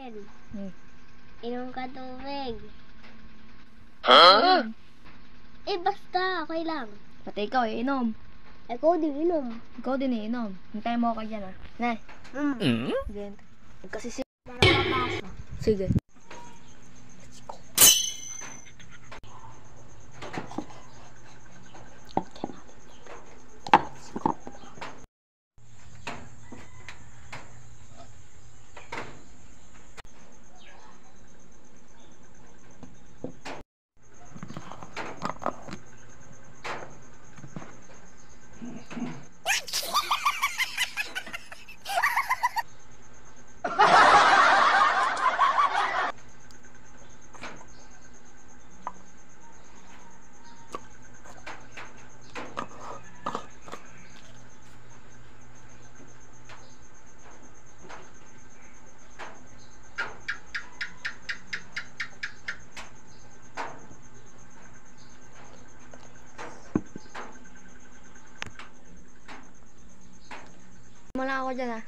akin. Inom ka tubig. Huh? Basta, okay lang. Pati ikaw iinom. Ikaw din inom. Ikaw din iinom. Hintayin mo ako dyan Nay. Sige. Kasi Para mabasa. Sige. Mula ako dyan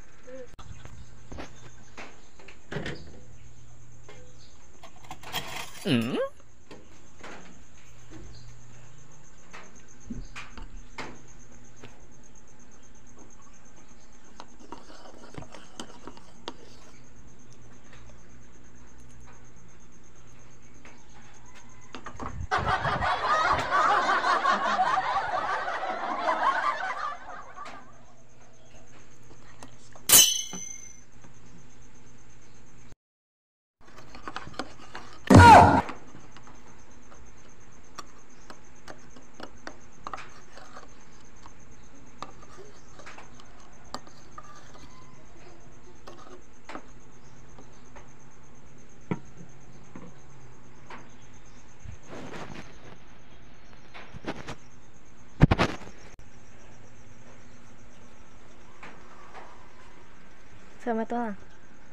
Sama to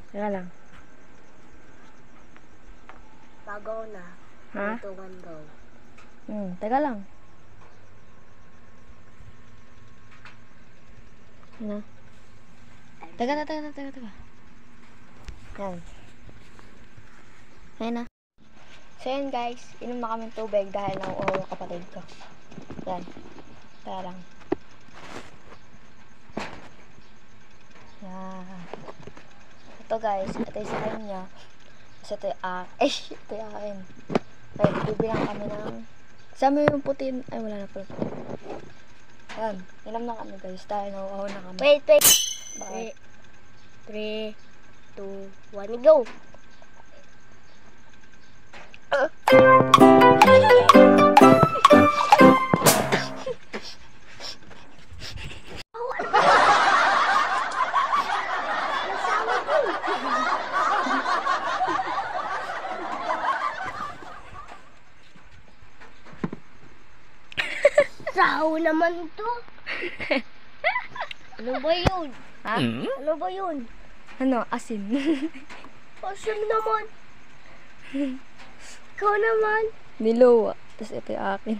Teka lang. Pagaw na. Ha? Tutungan daw. Teka lang. Ano? Teka. Yan. Ayan na. So yan guys, inom na kami tubig dahil nauuhaw yung kapatid ko. Yan. Teka lang. Yan. Ito guys, ito yung sa kanya. Kasi ito yung ito yung akin. Okay, bibilang kami ng sama yung puti. Ay, wala na po. Ayan, inom na kami guys dahil nauuhaw na kami. Wait. Bakit? 3, 2, 1, go! Saho naman to. Ano ba yun? Ha? Ano ba yun? Ano? Asin. Asin naman. Ikaw naman. Niluwa. Tapos ito yung akin.